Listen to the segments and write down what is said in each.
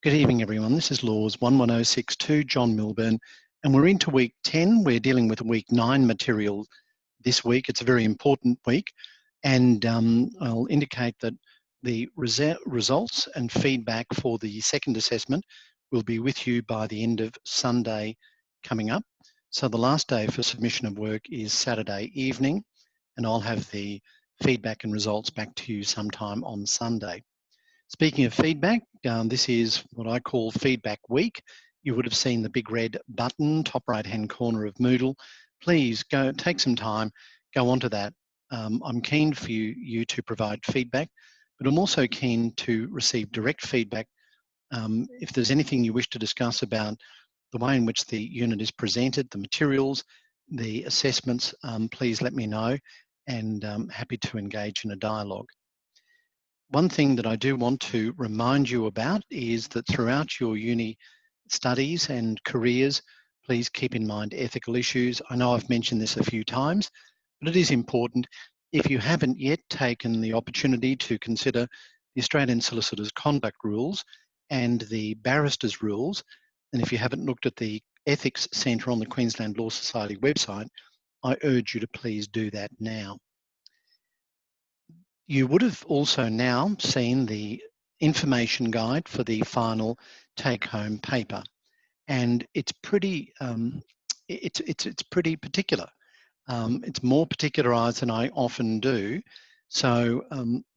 Good evening, everyone. This is Laws 11062, John Milburn, and we're into week 10. We're dealing with week 9 material this week. It's a very important week, and I'll indicate that the results and feedback for the second assessment will be with you by the end of Sunday coming up. So the last day for submission of work is Saturday evening, and I'll have the feedback and results back to you sometime on Sunday. Speaking of feedback, this is what I call Feedback Week. You would have seen the big red button, top right-hand corner of Moodle. Please go take some time, go onto that. I'm keen for you to provide feedback, but I'm also keen to receive direct feedback. If there's anything you wish to discuss about the way in which the unit is presented, the materials, the assessments, please let me know, and I'm happy to engage in a dialogue. One thing that I do want to remind you about is that throughout your uni studies and careers, please keep in mind ethical issues. I know I've mentioned this a few times, but it is important. If you haven't yet taken the opportunity to consider the Australian Solicitors Conduct Rules and the Barristers Rules, and if you haven't looked at the Ethics Centre on the Queensland Law Society website, I urge you to please do that now. You would have also now seen the information guide for the final take-home paper, and it's pretty it's pretty particular. It's more particularised than I often do, so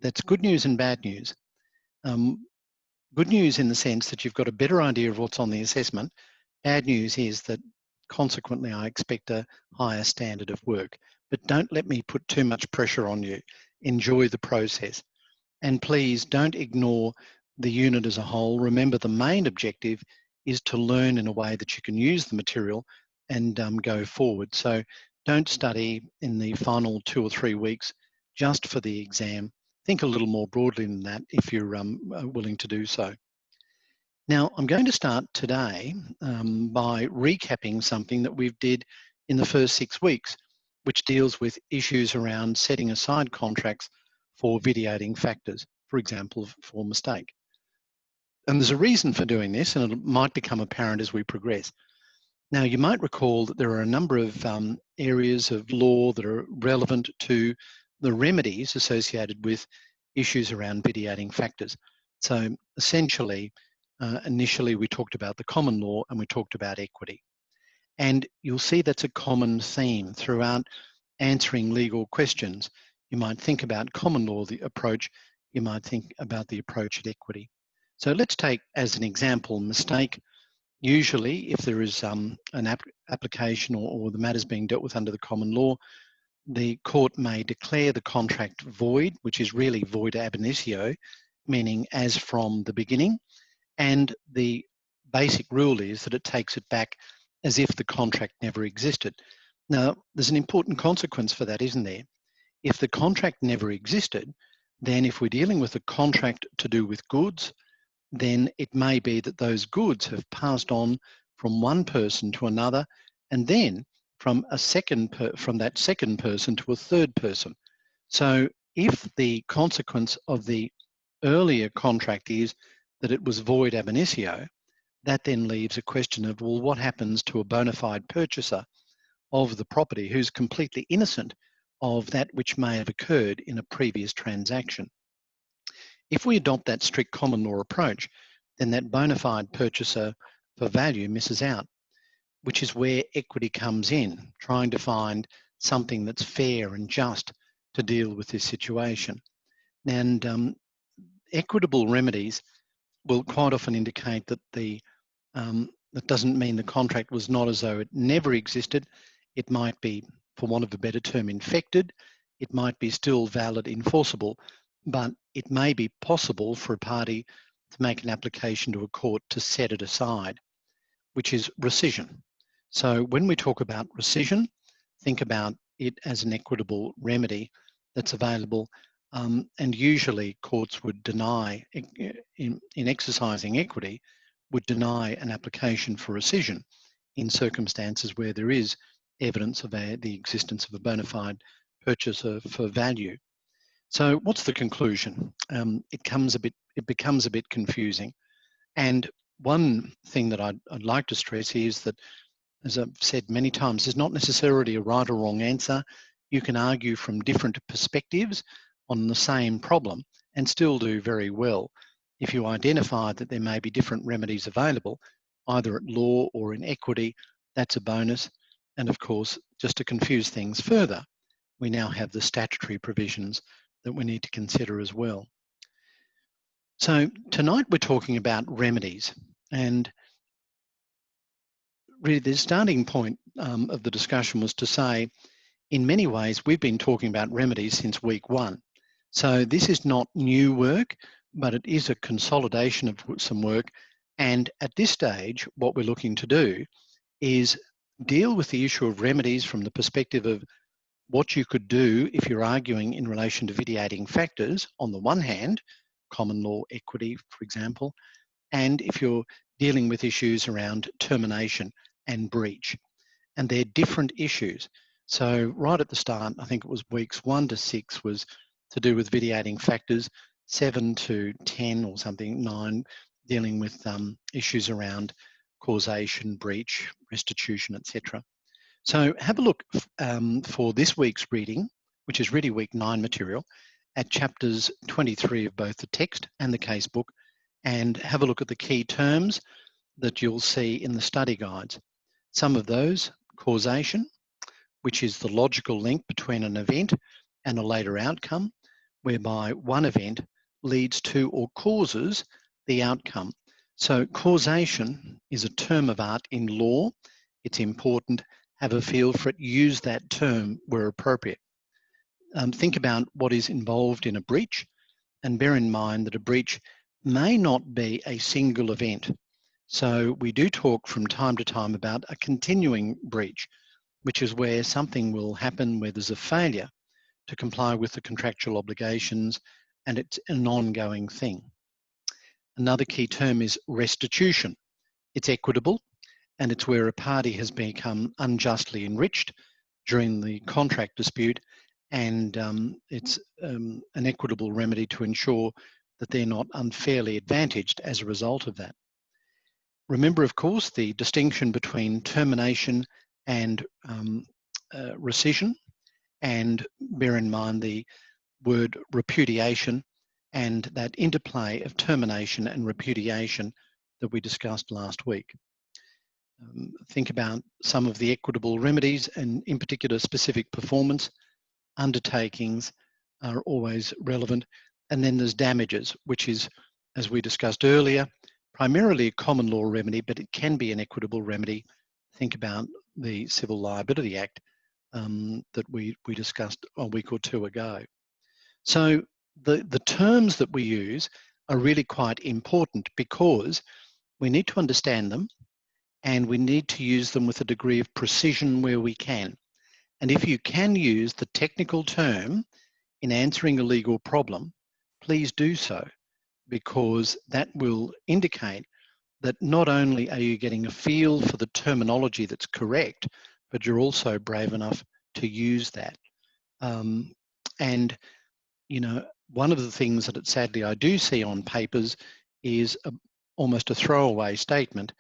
that's good news and bad news. Good news in the sense that you've got a better idea of what's on the assessment. Bad news is that consequently I expect a higher standard of work, but don't let me put too much pressure on you. Enjoy the process, and please don't ignore the unit as a whole. Remember, the main objective is to learn in a way that you can use the material and go forward. So don't study in the final 2 or 3 weeks just for the exam. Think a little more broadly than that if you're willing to do so. Now, I'm going to start today by recapping something that we've did in the first 6 weeks, which deals with issues around setting aside contracts for vitiating factors, for example, for mistake. And there's a reason for doing this, and it might become apparent as we progress. Now, you might recall that there are a number of areas of law that are relevant to the remedies associated with issues around vitiating factors. So essentially, initially we talked about the common law and we talked about equity. And you'll see that's a common theme throughout answering legal questions. You might think about common law, the approach, you might think about the approach at equity. So let's take as an example mistake. Usually if there is an application or the matters being dealt with under the common law, the court may declare the contract void, which is really void ab initio, meaning as from the beginning. And the basic rule is that it takes it back as if the contract never existed. Now, there's an important consequence for that, isn't there? If the contract never existed, then if we're dealing with a contract to do with goods, then it may be that those goods have passed on from one person to another, and then from that second person to a third person. So if the consequence of the earlier contract is that it was void ab initio, that then leaves a question of, well, what happens to a bona fide purchaser of the property who's completely innocent of that which may have occurred in a previous transaction? If we adopt that strict common law approach, then that bona fide purchaser for value misses out, which is where equity comes in, trying to find something that's fair and just to deal with this situation. And equitable remedies will quite often indicate that that doesn't mean the contract was not as though it never existed. It might be, for want of a better term, infected. It might be still valid, enforceable, but it may be possible for a party to make an application to a court to set it aside, which is rescission. So when we talk about rescission, think about it as an equitable remedy that's available, and usually courts would deny, in exercising equity, would deny an application for rescission in circumstances where there is evidence of the existence of a bona fide purchaser for value. So what's the conclusion? It becomes a bit confusing. And one thing that I'd like to stress is that, as I've said many times, there's not necessarily a right or wrong answer. You can argue from different perspectives on the same problem and still do very well. If you identify that there may be different remedies available, either at law or in equity, that's a bonus. And of course, just to confuse things further, we now have the statutory provisions that we need to consider as well. So tonight we're talking about remedies, and really the starting point of the discussion was to say, in many ways, we've been talking about remedies since week 1. So this is not new work, but it is a consolidation of some work. And at this stage, what we're looking to do is deal with the issue of remedies from the perspective of what you could do if you're arguing in relation to vitiating factors, on the one hand, common law equity, for example, and if you're dealing with issues around termination and breach. And they're different issues. So right at the start, I think it was weeks 1 to 6 was to do with vitiating factors, 7 to 10 or something, 9, dealing with issues around causation, breach, restitution, etc. So have a look for this week's reading, which is really week 9 material, at chapters 23 of both the text and the casebook, and have a look at the key terms that you'll see in the study guides. Some of those: causation, which is the logical link between an event and a later outcome, whereby one event leads to or causes the outcome. So causation is a term of art in law. It's important. Have a feel for it. Use that term where appropriate. Think about what is involved in a breach, and bear in mind that a breach may not be a single event. So we do talk from time to time about a continuing breach, which is where something will happen where there's a failure to comply with the contractual obligations, and it's an ongoing thing. Another key term is restitution. It's equitable, and it's where a party has become unjustly enriched during the contract dispute, and it's an equitable remedy to ensure that they're not unfairly advantaged as a result of that. Remember, of course, the distinction between termination and rescission, and bear in mind the word repudiation and that interplay of termination and repudiation that we discussed last week. Think about some of the equitable remedies, and in particular specific performance. Undertakings are always relevant. And then there's damages, which is, as we discussed earlier, primarily a common law remedy, but it can be an equitable remedy. Think about the Civil Liability Act that we discussed a week or 2 ago. So the terms that we use are really quite important, because we need to understand them, and we need to use them with a degree of precision where we can. And if you can use the technical term in answering a legal problem, please do so, because that will indicate that not only are you getting a feel for the terminology that's correct, but you're also brave enough to use that. And, you know, one of the things that sadly I do see on papers is almost a throwaway statement.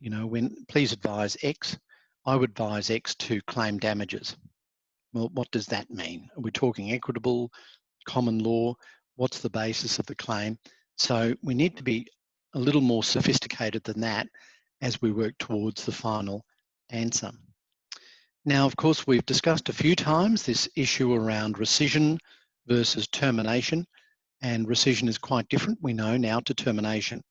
You know, when please advise X, I would advise X to claim damages. Well, what does that mean? Are we talking equitable, common law? What's the basis of the claim? So we need to be a little more sophisticated than that as we work towards the final answer. Now, of course, we've discussed a few times this issue around rescission versus termination, and rescission is quite different, we know now, to termination.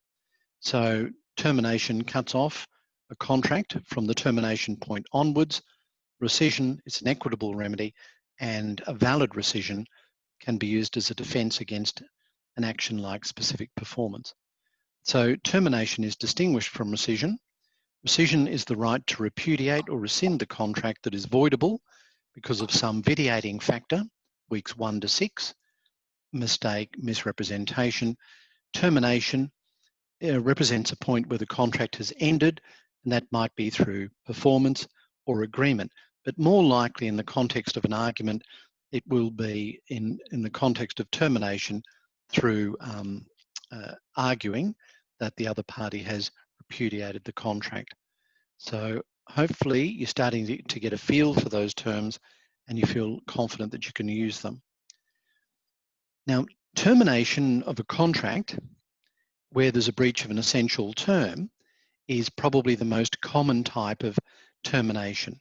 So termination cuts off a contract from the termination point onwards. Rescission is an equitable remedy, and a valid rescission can be used as a defence against an action like specific performance. So termination is distinguished from rescission. Rescission is the right to repudiate or rescind the contract that is voidable because of some vitiating factor, weeks 1 to 6, mistake, misrepresentation. Termination represents a point where the contract has ended, and that might be through performance or agreement. But more likely in the context of an argument, it will be in the context of termination through arguing that the other party has repudiated the contract. So hopefully you're starting to get a feel for those terms and you feel confident that you can use them. Now, termination of a contract where there's a breach of an essential term is probably the most common type of termination.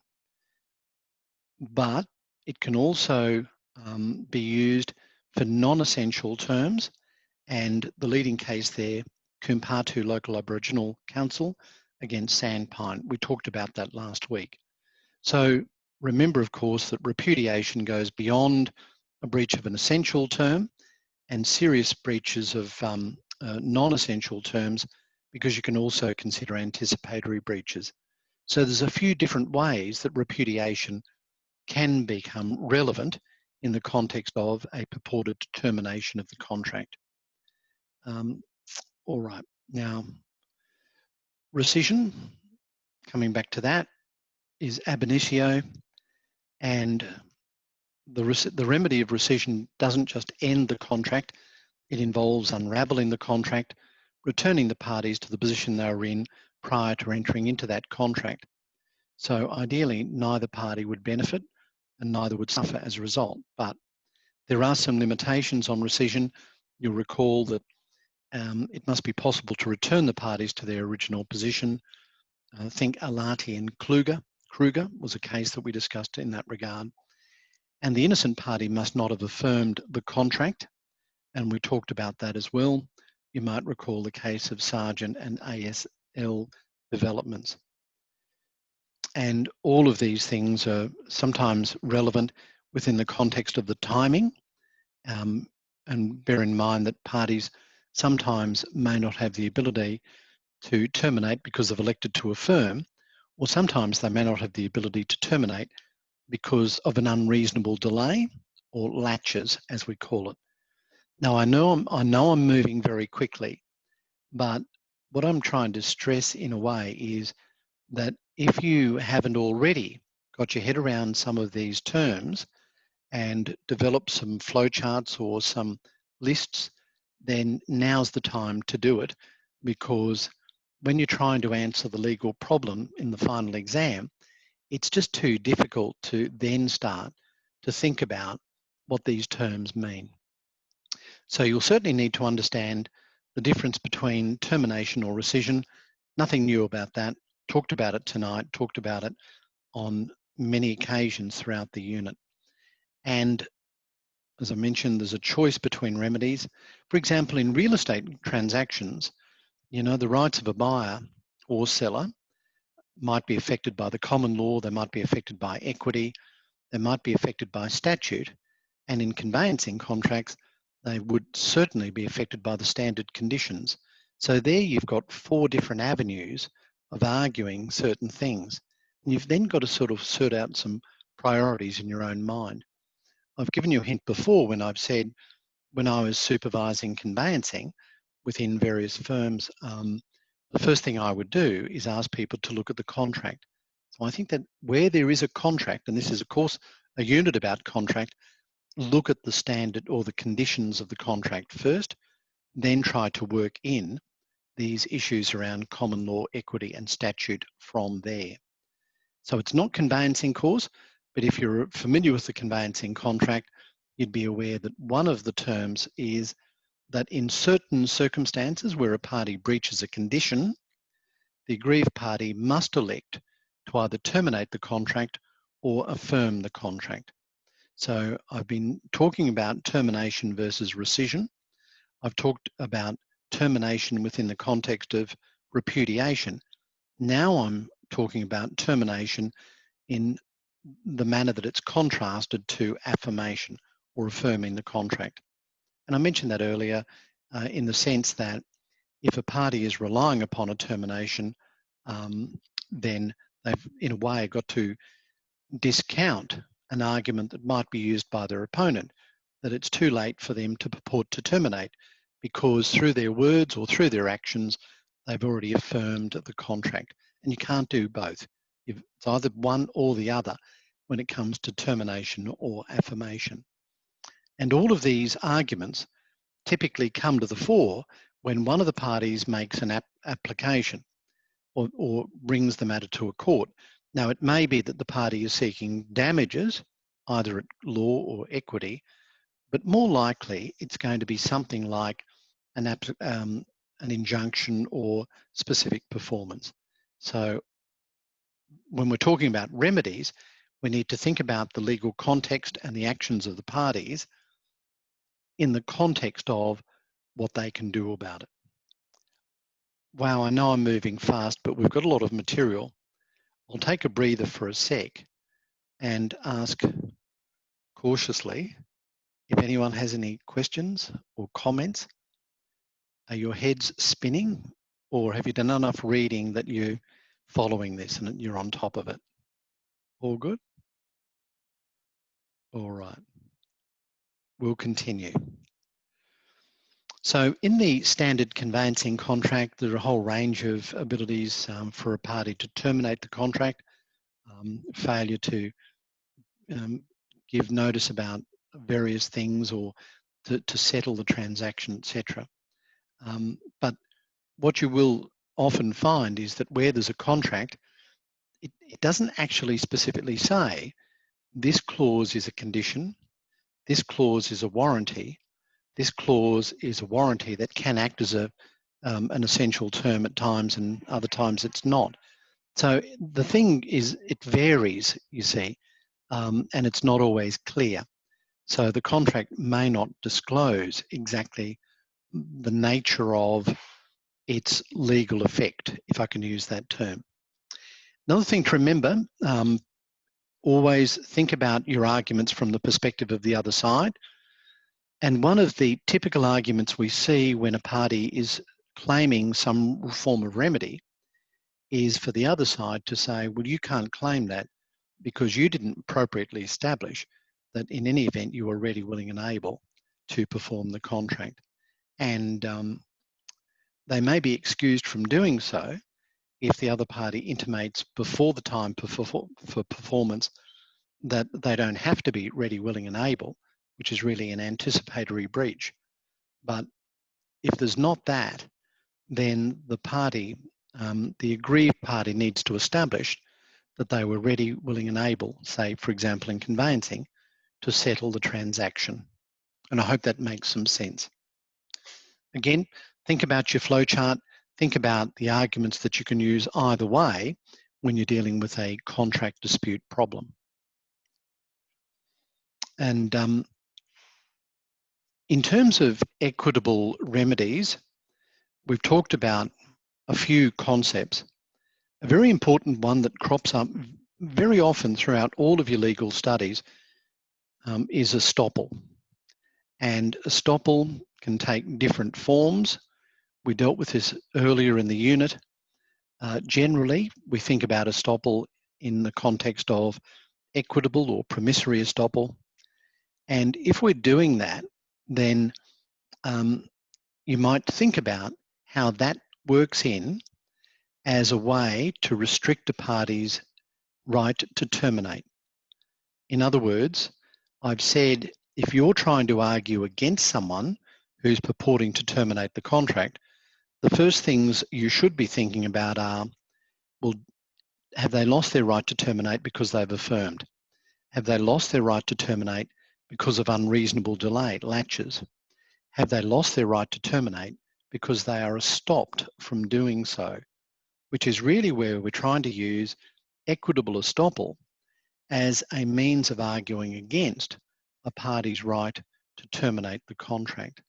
But it can also be used for non-essential terms, and the leading case there, Coompatu Local Aboriginal Council against Sandpine. We talked about that last week. So remember, of course, that repudiation goes beyond a breach of an essential term and serious breaches of non-essential terms, because you can also consider anticipatory breaches. So there's a few different ways that repudiation can become relevant in the context of a purported termination of the contract. All right, now rescission, coming back to that, is ab initio, and the remedy of rescission doesn't just end the contract, it involves unravelling the contract, returning the parties to the position they were in prior to entering into that contract. So ideally, neither party would benefit and neither would suffer as a result. But there are some limitations on rescission. You'll recall that it must be possible to return the parties to their original position. I think Alati and Kruger was a case that we discussed in that regard. And the innocent party must not have affirmed the contract, and we talked about that as well. You might recall the case of Sargent and ASL developments. And all of these things are sometimes relevant within the context of the timing. And bear in mind that parties sometimes may not have the ability to terminate because they've elected to affirm, or sometimes they may not have the ability to terminate because of an unreasonable delay, or latches, as we call it. Now, I know I'm moving very quickly, but what I'm trying to stress in a way is that if you haven't already got your head around some of these terms and developed some flowcharts or some lists, then now's the time to do it, because when you're trying to answer the legal problem in the final exam, it's just too difficult to then start to think about what these terms mean. So you'll certainly need to understand the difference between termination or rescission. Nothing new about that. Talked about it tonight, talked about it on many occasions throughout the unit. And as I mentioned, there's a choice between remedies. For example, in real estate transactions, you know, the rights of a buyer or seller might be affected by the common law, they might be affected by equity, they might be affected by statute, and in conveyancing contracts, they would certainly be affected by the standard conditions. So there you've got 4 different avenues of arguing certain things. And you've then got to sort of sort out some priorities in your own mind. I've given you a hint before when I've said, when I was supervising conveyancing within various firms, the first thing I would do is ask people to look at the contract. So I think that where there is a contract, and this is of course a unit about contract, look at the standard or the conditions of the contract first, then try to work in these issues around common law, equity and statute from there. So it's not conveyancing course, but if you're familiar with the conveyancing contract, you'd be aware that one of the terms is that in certain circumstances where a party breaches a condition, the aggrieved party must elect to either terminate the contract or affirm the contract. So I've been talking about termination versus rescission. I've talked about termination within the context of repudiation. Now I'm talking about termination in the manner that it's contrasted to affirmation or affirming the contract. And I mentioned that earlier in the sense that if a party is relying upon a termination, then they've in a way got to discount an argument that might be used by their opponent, that it's too late for them to purport to terminate because through their words or through their actions, they've already affirmed the contract. And you can't do both. It's either one or the other when it comes to termination or affirmation. And all of these arguments typically come to the fore when one of the parties makes an application or brings the matter to a court. Now, it may be that the party is seeking damages, either at law or equity, but more likely it's going to be something like an injunction or specific performance. So when we're talking about remedies, we need to think about the legal context and the actions of the parties in the context of what they can do about it. Wow, I know I'm moving fast, but we've got a lot of material. I'll take a breather for a sec and ask cautiously if anyone has any questions or comments. Are your heads spinning, or have you done enough reading that you're following this and you're on top of it? All good? All right. We'll continue. So in the standard conveyancing contract, there are a whole range of abilities for a party to terminate the contract, failure to give notice about various things, or to settle the transaction, etc. But what you will often find is that where there's a contract, it doesn't actually specifically say this clause is a condition, this clause is a warranty, this clause is a warranty that can act as an essential term at times, and other times it's not. So the thing is, it varies, you see, and it's not always clear. So the contract may not disclose exactly the nature of its legal effect, if I can use that term. Another thing to remember, always think about your arguments from the perspective of the other side. And one of the typical arguments we see when a party is claiming some form of remedy is for the other side to say, well, you can't claim that because you didn't appropriately establish that in any event you were ready, willing and able to perform the contract. And they may be excused from doing so if the other party intimates before the time for performance that they don't have to be ready, willing and able, which is really an anticipatory breach. But if there's not that, then the party, the aggrieved party, needs to establish that they were ready, willing and able, say, for example, in conveyancing, to settle the transaction. And I hope that makes some sense. Again, think about your flowchart, think about the arguments that you can use either way when you're dealing with a contract dispute problem. And in terms of equitable remedies, we've talked about a few concepts. A very important one that crops up very often throughout all of your legal studies is estoppel. And estoppel can take different forms. We dealt with this earlier in the unit. Generally, we think about estoppel in the context of equitable or promissory estoppel. And if we're doing that, then you might think about how that works in as a way to restrict a party's right to terminate. In other words, I've said if you're trying to argue against someone who's purporting to terminate the contract, the first things you should be thinking about are, well, have they lost their right to terminate because they've affirmed? Have they lost their right to terminate because of unreasonable delay, latches? Have they lost their right to terminate because they are stopped from doing so? Which is really where we're trying to use equitable estoppel as a means of arguing against a party's right to terminate the contract.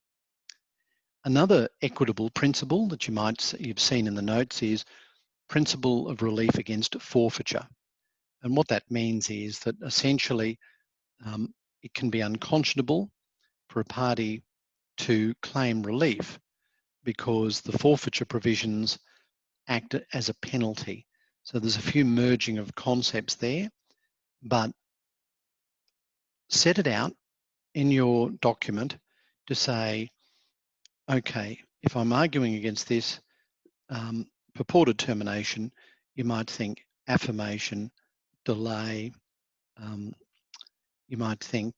Another equitable principle that you've seen in the notes is principle of relief against forfeiture. And what that means is that essentially it can be unconscionable for a party to claim relief because the forfeiture provisions act as a penalty. So there's a few merging of concepts there, but set it out in your document to say, okay, if I'm arguing against this purported termination, you might think affirmation, delay, you might think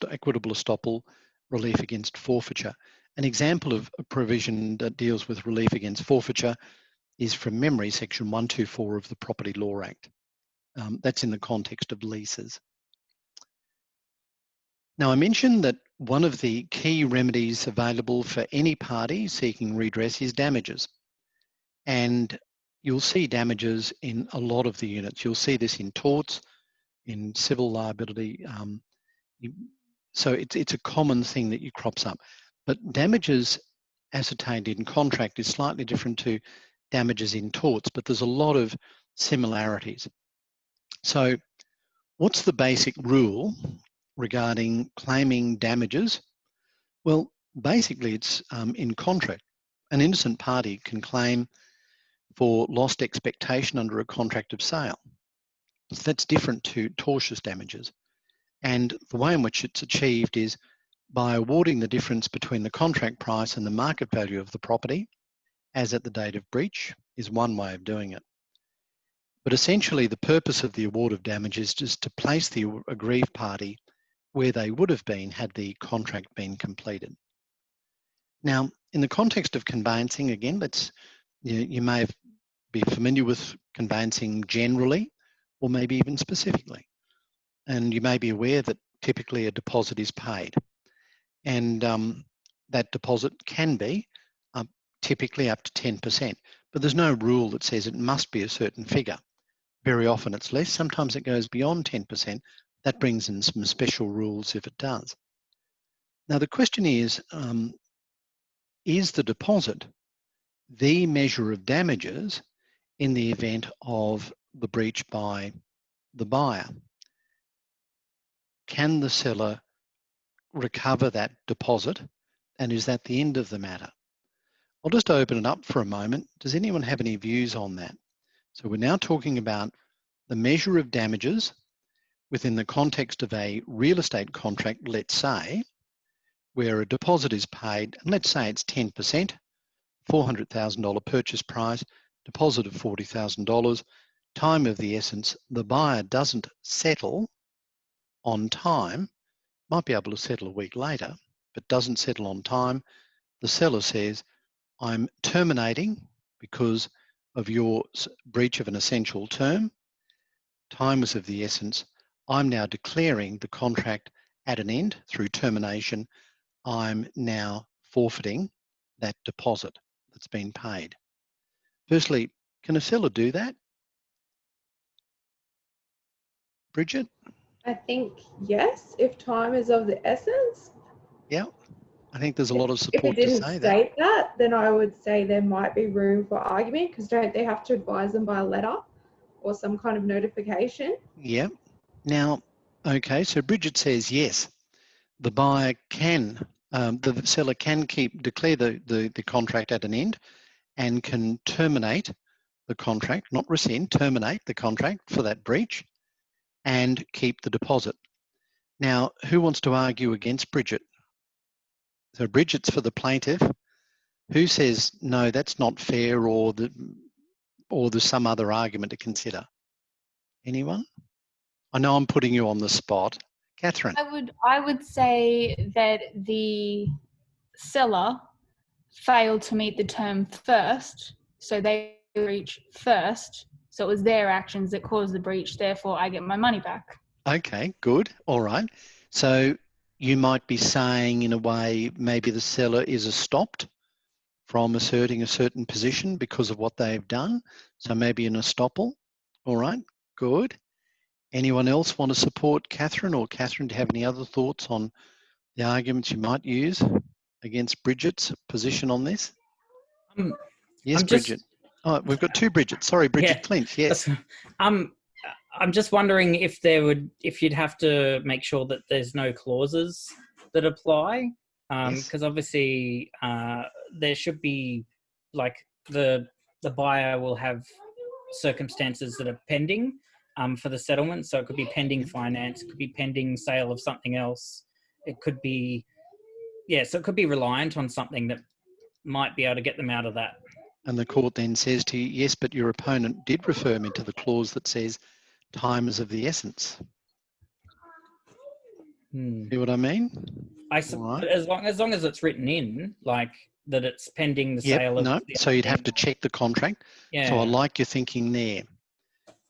equitable estoppel, relief against forfeiture. An example of a provision that deals with relief against forfeiture is from memory, section 124 of the Property Law Act. That's in the context of leases. Now, I mentioned that one of the key remedies available for any party seeking redress is damages. And you'll see damages in a lot of the units. You'll see this in torts, in civil liability. So it's a common thing that crops up. But damages ascertained in contract is slightly different to damages in torts, but there's a lot of similarities. So what's the basic rule regarding claiming damages? Well, basically it's in contract. An innocent party can claim for lost expectation under a contract of sale. So that's different to tortious damages. And the way in which it's achieved is by awarding the difference between the contract price and the market value of the property, as at the date of breach, is one way of doing it. But essentially, the purpose of the award of damages is just to place the aggrieved party where they would have been had the contract been completed. Now, in the context of conveyancing, again, you may be familiar with conveyancing generally, or maybe even specifically. And you may be aware that typically a deposit is paid. And that deposit can be typically up to 10%, but there's no rule that says it must be a certain figure. Very often it's less, sometimes it goes beyond 10%. That brings in some special rules if it does. Now the question is the deposit the measure of damages in the event of the breach by the buyer? Can the seller recover that deposit, and is that the end of the matter? I'll just open it up for a moment. Does anyone have any views on that? So we're now talking about the measure of damages within the context of a real estate contract, let's say, where a deposit is paid, and let's say it's 10%, $400,000 purchase price, deposit of $40,000, time of the essence, the buyer doesn't settle on time, might be able to settle a week later, but doesn't settle on time. The seller says, I'm terminating because of your breach of an essential term. Time is of the essence. I'm now declaring the contract at an end through termination. I'm now forfeiting that deposit that's been paid. Firstly, can a seller do that? Bridget? I think yes, if time is of the essence. Yeah, I think there's a lot of If support it didn't to say state that, then I would say there might be room for argument, because don't they have to advise them by a letter or some kind of notification? Yeah. Now, okay, so Bridget says yes, the buyer can, the seller can declare the contract at an end and can terminate the contract, not rescind, terminate the contract for that breach and keep the deposit. Now, who wants to argue against Bridget? So Bridget's for the plaintiff. Who says, no, that's not fair, or there's some other argument to consider? Anyone? I know I'm putting you on the spot. Catherine? I would say that the seller failed to meet the term first, so they breach first. So it was their actions that caused the breach, therefore I get my money back. Okay, good. All right. So you might be saying, in a way, maybe the seller is stopped from asserting a certain position because of what they've done. So maybe an estoppel. All right, good. Anyone else want to support Catherine, or Catherine, do you have any other thoughts on the arguments you might use against Bridget's position on this? Yes, Bridget. Oh, we've got two Bridgets. Sorry, Bridget Clinch. Yes. I'm just wondering if you'd have to make sure that there's no clauses that apply, because obviously there should be, like, the buyer will have circumstances that are pending for the settlement. So it could be pending finance, it could be pending sale of something else. It could be, so it could be reliant on something that might be able to get them out of that. And the court then says to you, yes, but your opponent did refer me to the clause that says time is of the essence. See what I mean? Right. As long as it's written in, like that it's pending the Yep, sale of no, the so other you'd have thing. to check the contract. Yeah. So I like your thinking there.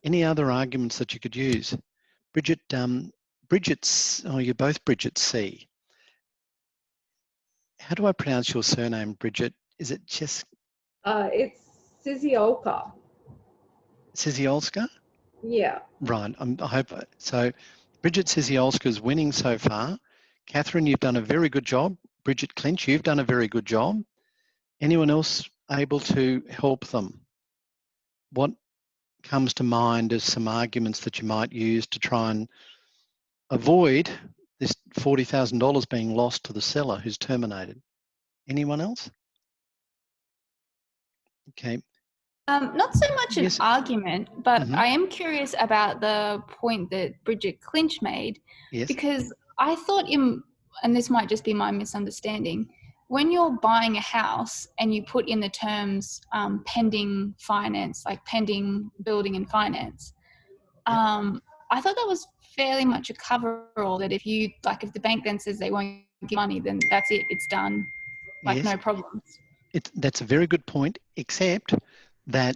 Any other arguments that you could use? Bridget, Bridget's, oh, you're both Bridget C. How do I pronounce your surname, Bridget? Is it just It's Siziolka. Siziolska? Yeah. Right, I hope so. Bridget Siziolska is winning so far. Catherine, you've done a very good job. Bridget Clinch, you've done a very good job. Anyone else able to help them? What comes to mind as some arguments that you might use to try and avoid this $40,000 being lost to the seller who's terminated? Anyone else? Okay. Not so much an Yes. argument, but Mhm. I am curious about the point that Bridget Clinch made, Yes. because I thought and this might just be my misunderstanding, when you're buying a house and you put in the terms pending finance, like pending building and finance, I thought that was fairly much a coverall, that if the bank then says they won't give money, then that's it, it's done, like Yes. no problems. That's a very good point, except that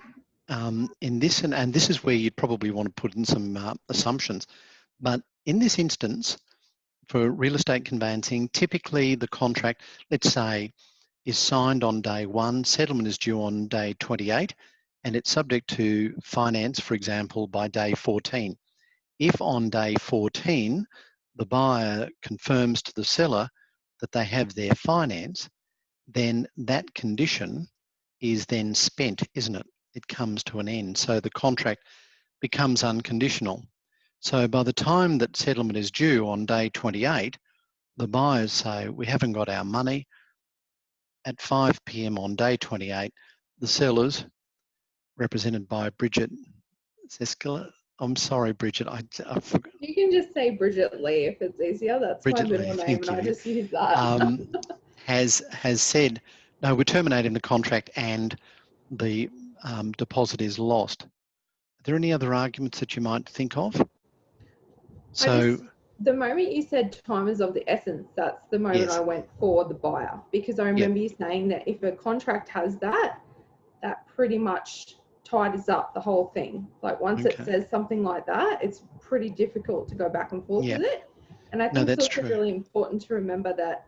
in this, and this is where you'd probably want to put in some assumptions, but in this instance, for real estate conveyancing, typically the contract, let's say, is signed on day 1, settlement is due on day 28, and it's subject to finance, for example, by day 14. If on day 14, the buyer confirms to the seller that they have their finance, then that condition is then spent, isn't it? It comes to an end. So the contract becomes unconditional. So by the time that settlement is due on day 28, the buyers say, we haven't got our money. At 5 p.m. on day 28, the sellers, represented by Bridget Seskela, I'm sorry, Bridget, I forgot. You can just say Bridget Lee if it's easier. That's Bridget my middle Lee, name, thank and I you. just use that. Has said, no, we're terminating the contract and the deposit is lost. Are there any other arguments that you might think of? So, the moment you said time is of the essence, that's the moment yes. I went for the buyer, because I remember you saying that if a contract has that pretty much ties up the whole thing. Like once it says something like that, it's pretty difficult to go back and forth with it. And I think it's also really important to remember that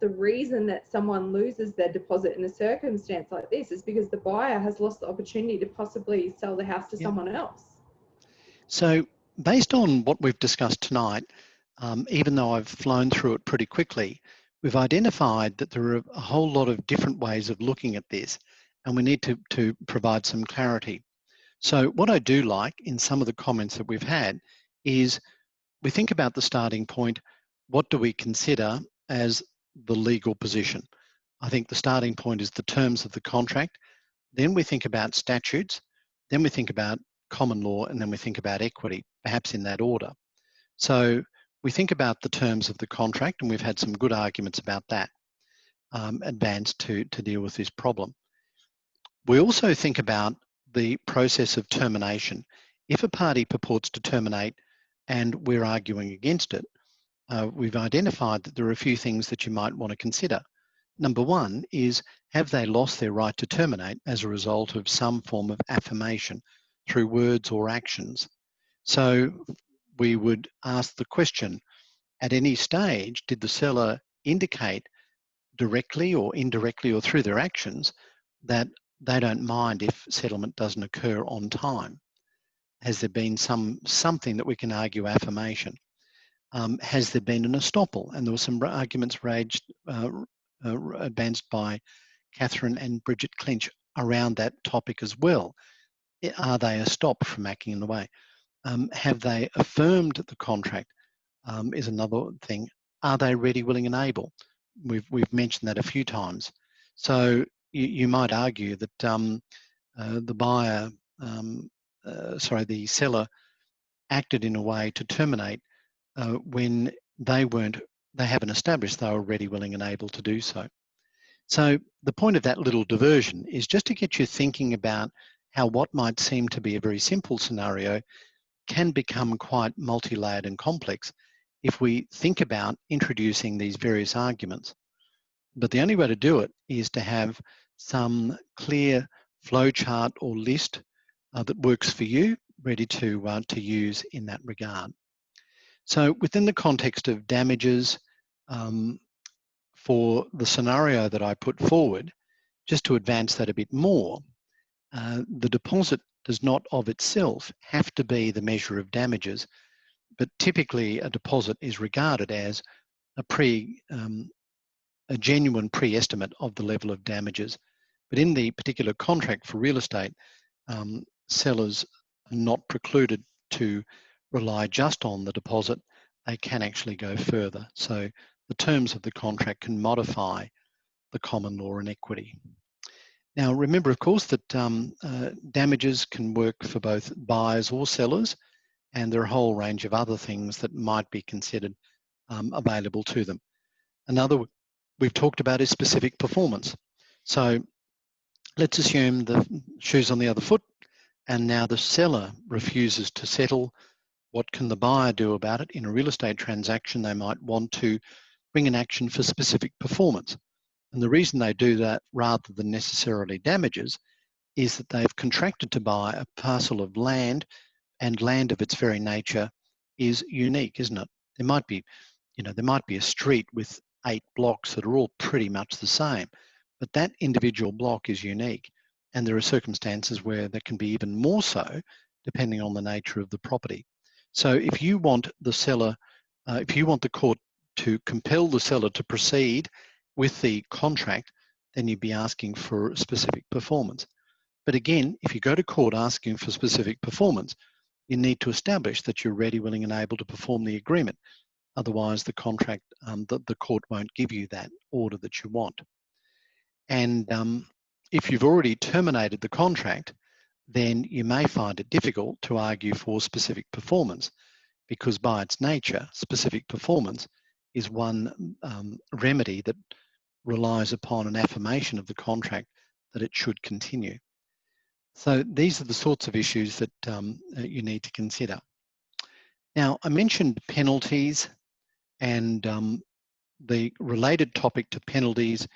the reason that someone loses their deposit in a circumstance like this is because the buyer has lost the opportunity to possibly sell the house to someone else. So based on what we've discussed tonight, even though I've flown through it pretty quickly, we've identified that there are a whole lot of different ways of looking at this, and we need to provide some clarity. So what I do like in some of the comments that we've had is we think about the starting point, what do we consider as the legal position? I think the starting point is the terms of the contract. Then we think about statutes. Then we think about common law, and then we think about equity, perhaps in that order. So we think about the terms of the contract, and we've had some good arguments about that advanced to deal with this problem. We also think about the process of termination. If a party purports to terminate and we're arguing against it, we've identified that there are a few things that you might want to consider. Number one is, have they lost their right to terminate as a result of some form of affirmation through words or actions? So we would ask the question, at any stage, did the seller indicate directly or indirectly or through their actions that they don't mind if settlement doesn't occur on time? Has there been something that we can argue affirmation? Has there been an estoppel? And there were some arguments advanced by Catherine and Bridget Clinch around that topic as well. Are they estopped from acting in the way? Have they affirmed the contract? Is another thing. Are they ready, willing, and able? We've mentioned that a few times. So you might argue that the seller acted in a way to terminate when they haven't established they were ready, willing, and able to do so. So the point of that little diversion is just to get you thinking about how what might seem to be a very simple scenario can become quite multi-layered and complex if we think about introducing these various arguments. But the only way to do it is to have some clear flowchart or list that works for you, ready to use in that regard. So within the context of damages, for the scenario that I put forward, just to advance that a bit more, the deposit does not of itself have to be the measure of damages, but typically a deposit is regarded as a genuine pre-estimate of the level of damages. But in the particular contract for real estate, sellers are not precluded to rely just on the deposit. They can actually go further. So the terms of the contract can modify the common law and equity. Now, remember, of course, that damages can work for both buyers or sellers, and there are a whole range of other things that might be considered available to them. Another we've talked about is specific performance. So let's assume the shoe's on the other foot, and now the seller refuses to settle. What can the buyer do about it? In a real estate transaction, they might want to bring an action for specific performance. And the reason they do that rather than necessarily damages is that they've contracted to buy a parcel of land, and land of its very nature is unique, isn't it? There might be, there might be a street with 8 blocks that are all pretty much the same, but that individual block is unique. And there are circumstances where that can be even more so, depending on the nature of the property. So if you want the seller, if you want the court to compel the seller to proceed with the contract, then you'd be asking for specific performance. But again, if you go to court asking for specific performance, you need to establish that you're ready, willing, and able to perform the agreement. Otherwise, the contract, the court won't give you that order that you want. And if you've already terminated the contract, then you may find it difficult to argue for specific performance, because by its nature, specific performance is one remedy that relies upon an affirmation of the contract that it should continue. So these are the sorts of issues that you need to consider. Now, I mentioned penalties, and the related topic to penalties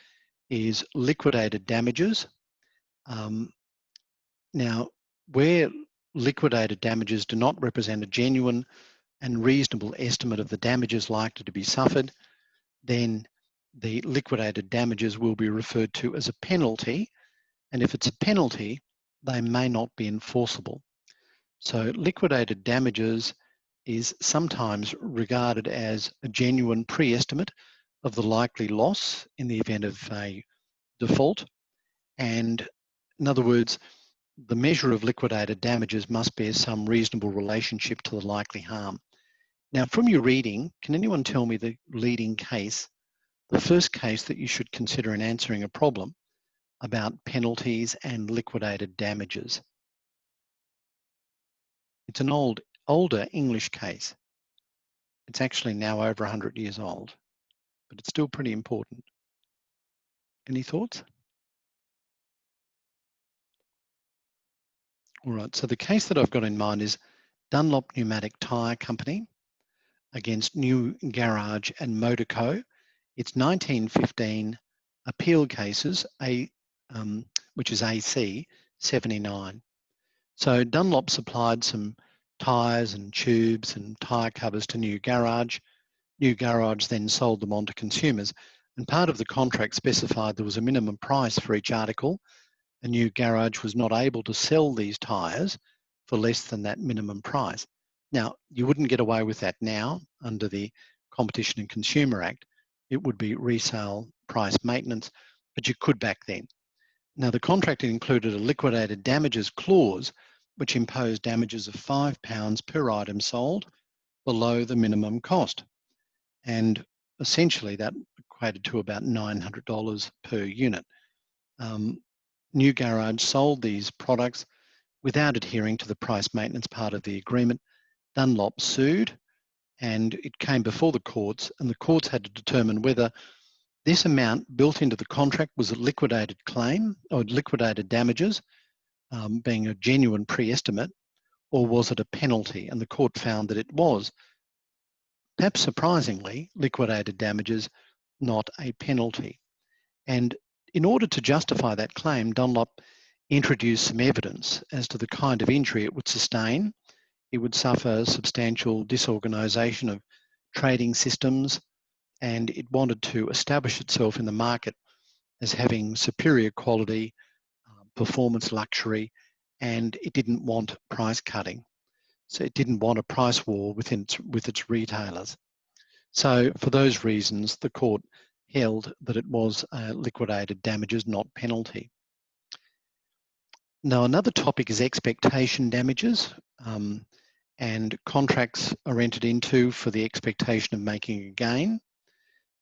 is liquidated damages. Now, where liquidated damages do not represent a genuine and reasonable estimate of the damages likely to be suffered, then the liquidated damages will be referred to as a penalty. And if it's a penalty, they may not be enforceable. So liquidated damages is sometimes regarded as a genuine pre-estimate of the likely loss in the event of a default. And in other words, the measure of liquidated damages must bear some reasonable relationship to the likely harm. Now, from your reading, can anyone tell me the leading case, the first case that you should consider in answering a problem about penalties and liquidated damages? It's an older English case. It's actually now over 100 years old, but it's still pretty important. Any thoughts? All right, so the case that I've got in mind is Dunlop Pneumatic Tyre Company against New Garage and Motor Co. It's 1915 appeal cases, which is AC 79. So Dunlop supplied some tyres and tubes and tyre covers to New Garage. New Garage then sold them on to consumers, and part of the contract specified there was a minimum price for each article. A New Garage was not able to sell these tyres for less than that minimum price. Now, you wouldn't get away with that now under the Competition and Consumer Act. It would be resale price maintenance, but you could back then. Now, the contract included a liquidated damages clause, which imposed damages of £5 per item sold below the minimum cost. And essentially that equated to about $900 per unit. New Garage sold these products without adhering to the price maintenance part of the agreement. Dunlop sued, and it came before the courts, and the courts had to determine whether this amount built into the contract was a liquidated claim or liquidated damages, being a genuine pre-estimate, or was it a penalty? And the court found that it was perhaps surprisingly, liquidated damages, not a penalty. And in order to justify that claim, Dunlop introduced some evidence as to the kind of injury it would sustain. It would suffer substantial disorganisation of trading systems, and it wanted to establish itself in the market as having superior quality, performance luxury, and it didn't want price cutting. So it didn't want a price war with its retailers. So for those reasons, the court held that it was liquidated damages, not penalty. Now, another topic is expectation damages, and contracts are entered into for the expectation of making a gain.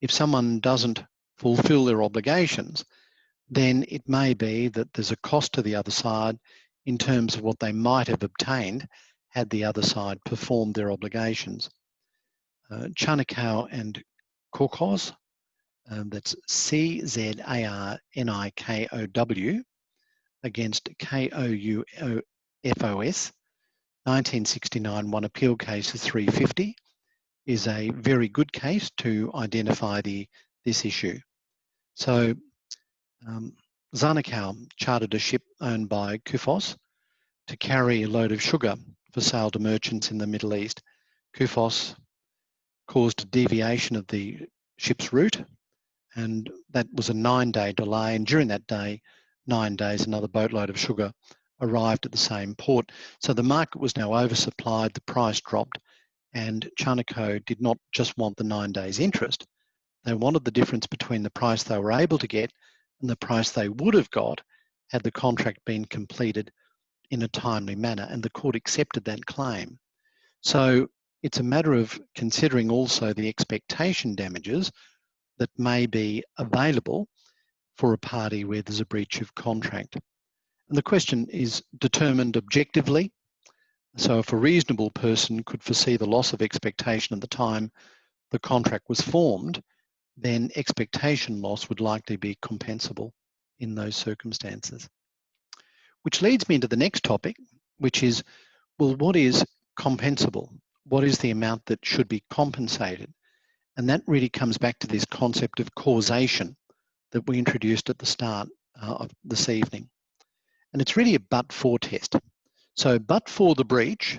If someone doesn't fulfill their obligations, then it may be that there's a cost to the other side in terms of what they might have obtained had the other side performed their obligations. Charnikow and Korkos, that's CZARNIKOW against KOUFOS, 1969, one appeal case of 350, is a very good case to identify this issue. So Zarnikow chartered a ship owned by Kufos to carry a load of sugar for sale to merchants in the Middle East. Kufos caused a deviation of the ship's route, and that was a 9-day delay, and during that day, 9 days, another boatload of sugar arrived at the same port. So the market was now oversupplied, the price dropped, and Charnikow did not just want the 9 days interest. They wanted the difference between the price they were able to get and the price they would have got had the contract been completed in a timely manner, and the court accepted that claim. So it's a matter of considering also the expectation damages that may be available for a party where there's a breach of contract. And the question is determined objectively. So if a reasonable person could foresee the loss of expectation at the time the contract was formed, then expectation loss would likely be compensable in those circumstances. Which leads me into the next topic, which is, well, what is compensable? What is the amount that should be compensated? And that really comes back to this concept of causation that we introduced at the start of this evening. And it's really a but-for test. So but for the breach,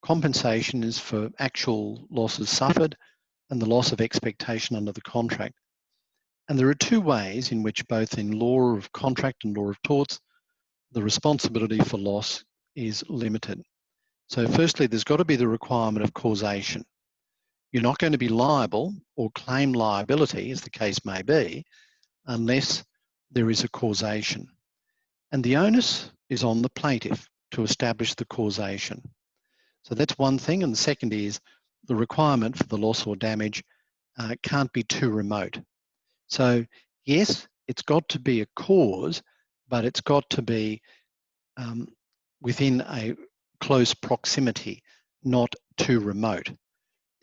compensation is for actual losses suffered and the loss of expectation under the contract. And there are two ways in which, both in law of contract and law of torts, the responsibility for loss is limited. So firstly, there's got to be the requirement of causation. You're not going to be liable or claim liability, as the case may be, unless there is a causation. And the onus is on the plaintiff to establish the causation. So that's one thing. And the second is the requirement for the loss or damage can't be too remote. So yes, it's got to be a cause, but it's got to be within a close proximity, not too remote.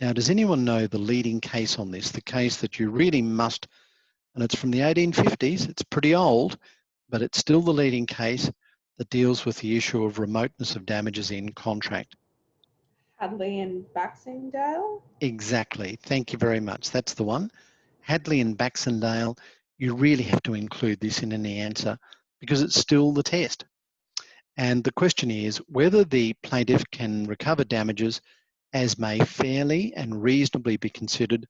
Now, does anyone know the leading case on this? The case that you really must, and it's from the 1850s, it's pretty old, but it's still the leading case that deals with the issue of remoteness of damages in contract. Hadley and Baxendale? Exactly, thank you very much. That's the one. Hadley and Baxendale, you really have to include this in any answer because it's still the test. And the question is whether the plaintiff can recover damages as may fairly and reasonably be considered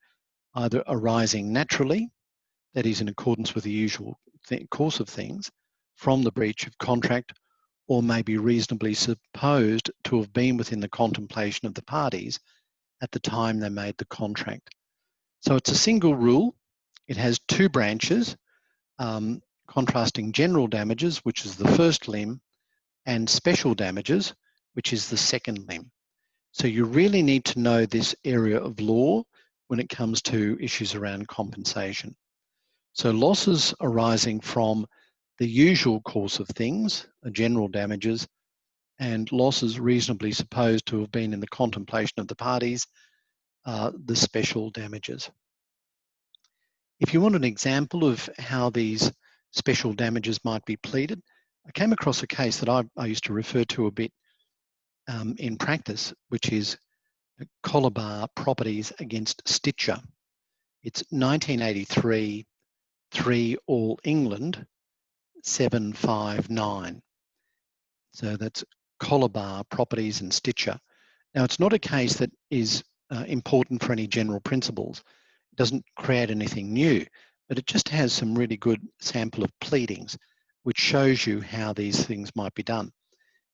either arising naturally, that is in accordance with the usual course of things, from the breach of contract, or may be reasonably supposed to have been within the contemplation of the parties at the time they made the contract. So it's a single rule. It has two branches, contrasting general damages, which is the first limb, and special damages, which is the second limb. So you really need to know this area of law when it comes to issues around compensation. So losses arising from the usual course of things, general damages, and losses reasonably supposed to have been in the contemplation of the parties, the special damages. If you want an example of how these special damages might be pleaded, I came across a case that I used to refer to a bit in practice, which is collar bar properties against Stitcher. It's 1983, 3 All England, 759. So that's collar bar properties and Stitcher. Now, it's not a case that is important for any general principles. It doesn't create anything new, but it just has some really good sample of pleadings, which shows you how these things might be done.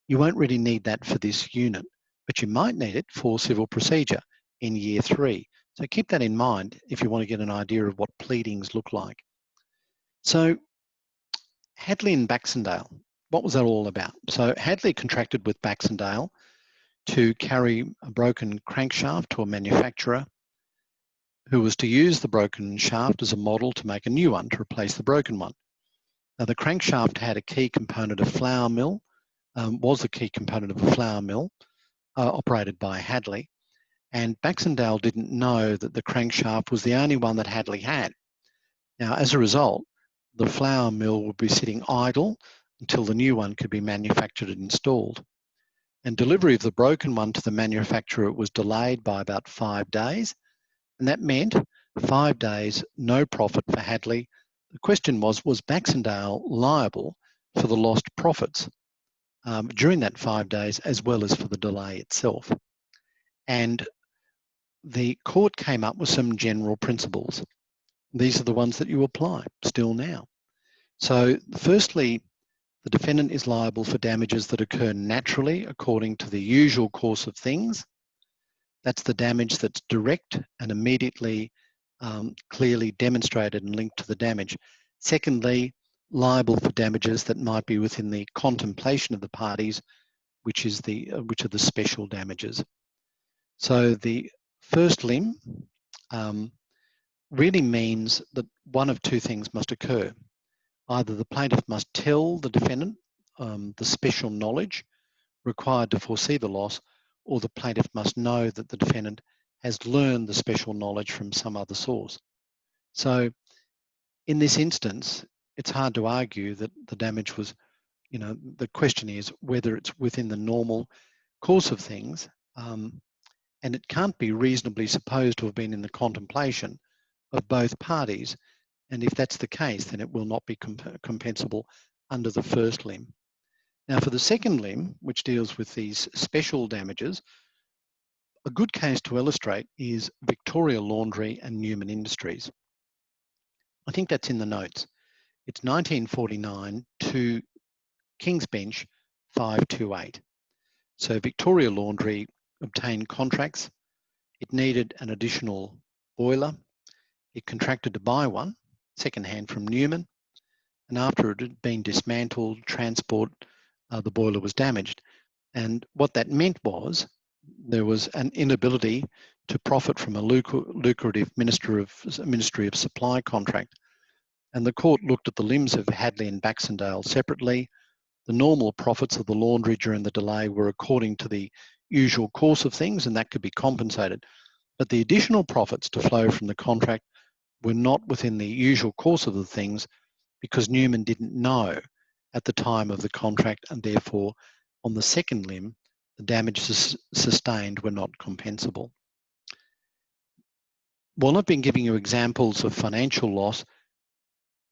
You won't really need that for this unit, but you might need it for civil procedure in year 3. So keep that in mind if you want to get an idea of what pleadings look like. So Hadley and Baxendale, what was that all about? So Hadley contracted with Baxendale to carry a broken crankshaft to a manufacturer who was to use the broken shaft as a model to make a new one to replace the broken one. Now, the crankshaft had a key component of flour mill, was a key component of a flour mill operated by Hadley, and Baxendale didn't know that the crankshaft was the only one that Hadley had. Now, as a result, the flour mill would be sitting idle until the new one could be manufactured and installed. And delivery of the broken one to the manufacturer was delayed by about 5 days, and that meant 5 days, no profit for Hadley. The question was Baxendale liable for the lost profits during that 5 days, as well as for the delay itself? And the court came up with some general principles. These are the ones that you apply still now. So firstly, the defendant is liable for damages that occur naturally according to the usual course of things. That's the damage that's direct and immediately clearly demonstrated and linked to the damage. Secondly, liable for damages that might be within the contemplation of the parties, which are the special damages. So the first limb really means that one of two things must occur. Either the plaintiff must tell the defendant the special knowledge required to foresee the loss, or the plaintiff must know that the defendant has learned the special knowledge from some other source. So in this instance, it's hard to argue that the damage was, the question is whether it's within the normal course of things, and it can't be reasonably supposed to have been in the contemplation of both parties. And if that's the case, then it will not be compensable under the first limb. Now, for the second limb, which deals with these special damages, a good case to illustrate is Victoria Laundry and Newman Industries. I think that's in the notes. It's 1949 to King's Bench 528. So Victoria Laundry obtained contracts. It needed an additional boiler. It contracted to buy one, second-hand from Newman, and after it had been dismantled, transport, the boiler was damaged. And what that meant was there was an inability to profit from a lucrative Ministry of Supply contract. And the court looked at the limbs of Hadley and Baxendale separately. The normal profits of the laundry during the delay were according to the usual course of things, and that could be compensated. But the additional profits to flow from the contract were not within the usual course of the things because Newman didn't know at the time of the contract, and therefore on the second limb, the damages sustained were not compensable. While I've been giving you examples of financial loss,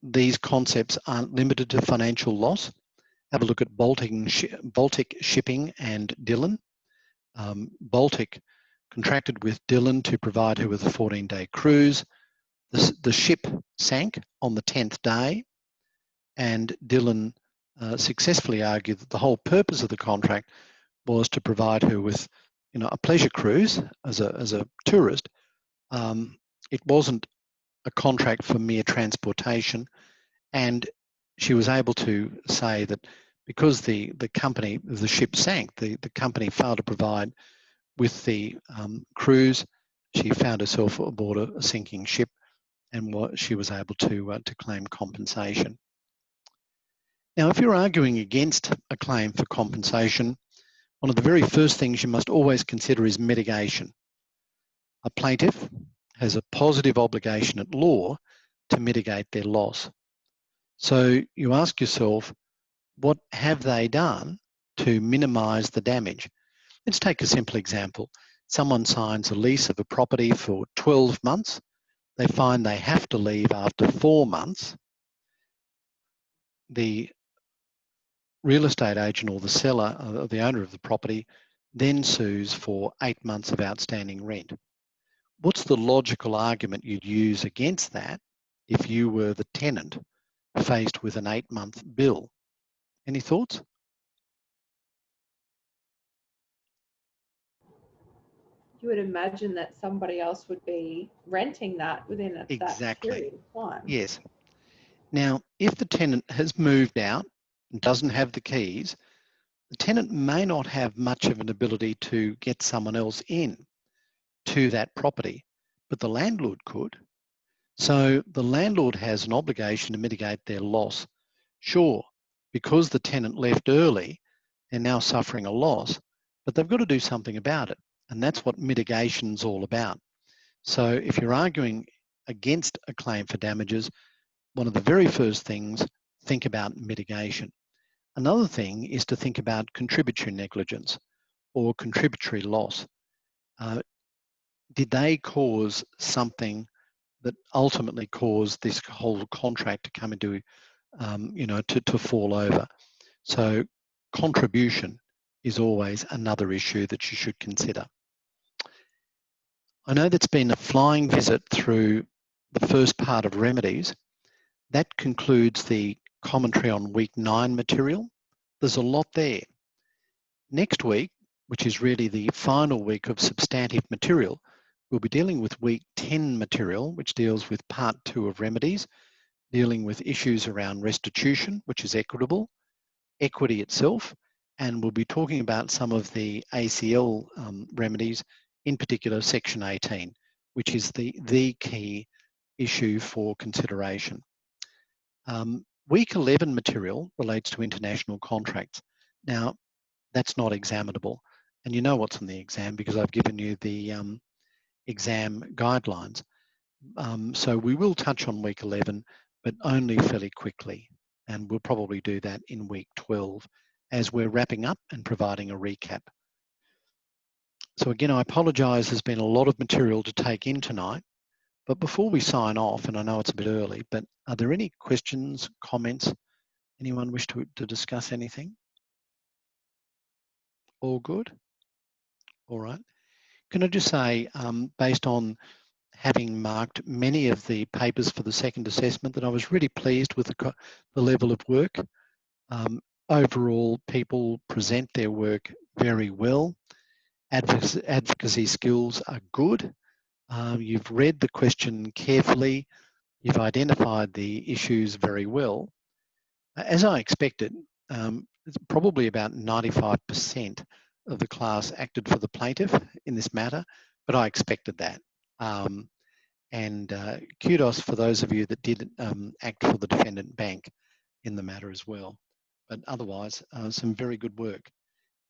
these concepts aren't limited to financial loss. Have a look at Baltic Shipping and Dillon. Baltic contracted with Dillon to provide her with a 14-day cruise. The ship sank on the 10th day, and Dillon successfully argued that the whole purpose of the contract was to provide her with, a pleasure cruise as a tourist. It wasn't a contract for mere transportation, and she was able to say that because the ship sank, the company failed to provide with the cruise, she found herself aboard a sinking ship, and she was able to claim compensation. Now, if you're arguing against a claim for compensation, one of the very first things you must always consider is mitigation. A plaintiff has a positive obligation at law to mitigate their loss. So you ask yourself, what have they done to minimise the damage? Let's take a simple example. someone signs a lease of a property for 12 months, they find they have to leave after 4 months, the real estate agent or the seller or the owner of the property then sues for 8 months of outstanding rent. What's the logical argument you'd use against that if you were the tenant faced with an 8-month bill? Any thoughts? You would imagine that somebody else would be renting that within that period of time. Yes. Now, if the tenant has moved out and doesn't have the keys, the tenant may not have much of an ability to get someone else in to that property, but the landlord could. So the landlord has an obligation to mitigate their loss. Sure, because the tenant left early, they're now suffering a loss, but they've got to do something about it. And that's what mitigation's all about. So if you're arguing against a claim for damages, one of the very first things, think about mitigation. Another thing is to think about contributory negligence or contributory loss. Did they cause something that ultimately caused this whole contract to come into, to fall over? So contribution is always another issue that you should consider. I know that's been a flying visit through the first part of Remedies. That concludes the commentary on week 9 material. There's a lot there. Next week, which is really the final week of substantive material, we'll be dealing with week 10 material, which deals with part 2 of Remedies, dealing with issues around restitution, which is equitable, equity itself, and we'll be talking about some of the ACL remedies, in particular section 18, which is the key issue for consideration. Week 11 material relates to international contracts. Now, that's not examinable, and you know what's in the exam because I've given you the exam guidelines. So we will touch on week 11, but only fairly quickly, and we'll probably do that in week 12 as we're wrapping up and providing a recap. So again, I apologise, there's been a lot of material to take in tonight, but before we sign off, and I know it's a bit early, but are there any questions, comments? Anyone wish to discuss anything? All good? All right. Can I just say, based on having marked many of the papers for the second assessment, that I was really pleased with the level of work. Overall, people present their work very well. Advocacy skills are good. You've read the question carefully. You've identified the issues very well. As I expected, it's probably about 95% of the class acted for the plaintiff in this matter, but I expected that. And kudos for those of you that did act for the defendant bank in the matter as well. But otherwise, some very good work.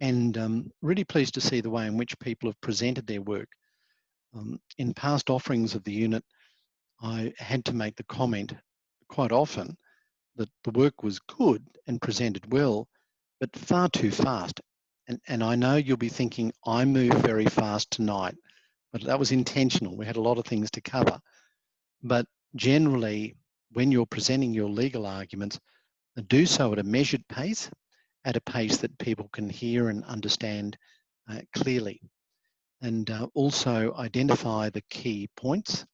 And really pleased to see the way in which people have presented their work. In past offerings of the unit, I had to make the comment quite often that the work was good and presented well, but far too fast. And I know you'll be thinking, I move very fast tonight, but that was intentional. We had a lot of things to cover. But generally, when you're presenting your legal arguments, do so at a measured pace, at a pace that people can hear and understand clearly. And also identify the key points.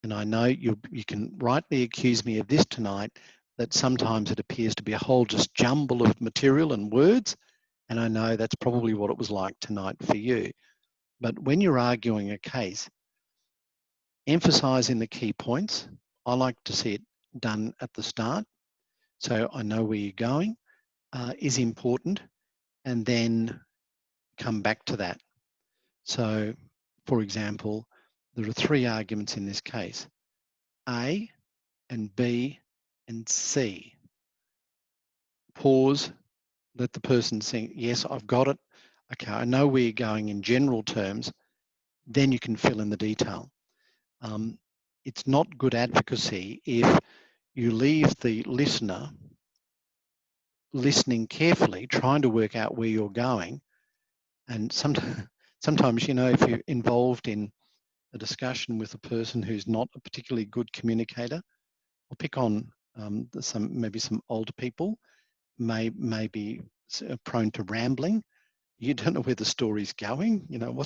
And I know you can rightly accuse me of this tonight, that sometimes it appears to be a whole just jumble of material and words. And I know that's probably what it was like tonight for you. But when you're arguing a case, emphasising the key points, I like to see it done at the start, so I know where you're going, is important, and then come back to that. So, for example, there are 3 arguments in this case, A and B and C. Pause, let the person think, yes, I've got it. Okay, I know where you're going in general terms, then you can fill in the detail. It's not good advocacy if you leave the listener listening carefully, trying to work out where you're going, and sometimes, you know, if you're involved in a discussion with a person who's not a particularly good communicator, or pick on maybe some older people, may be prone to rambling. You don't know where the story's going, you know,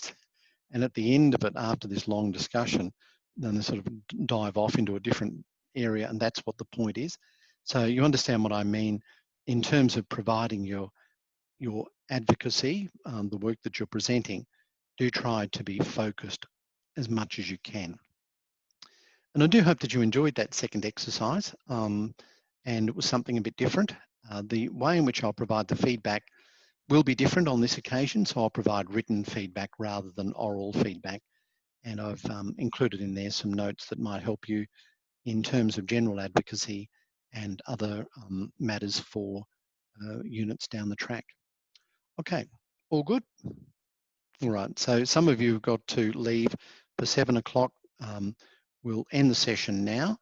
and at the end of it, after this long discussion, then they sort of dive off into a different area, and that's what the point is. So you understand what I mean in terms of providing your advocacy, the work that you're presenting. Do try to be focused as much as you can. And I do hope that you enjoyed that second exercise, and it was something a bit different. The way in which I'll provide the feedback will be different on this occasion, so I'll provide written feedback rather than oral feedback. And I've included in there some notes that might help you in terms of general advocacy and other matters for units down the track. Okay, all good? All right, so some of you have got to leave for 7 o'clock. We'll end the session now.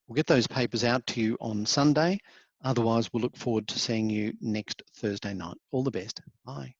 We'll get those papers out to you on Sunday. Otherwise, we'll look forward to seeing you next Thursday night. All the best. Bye.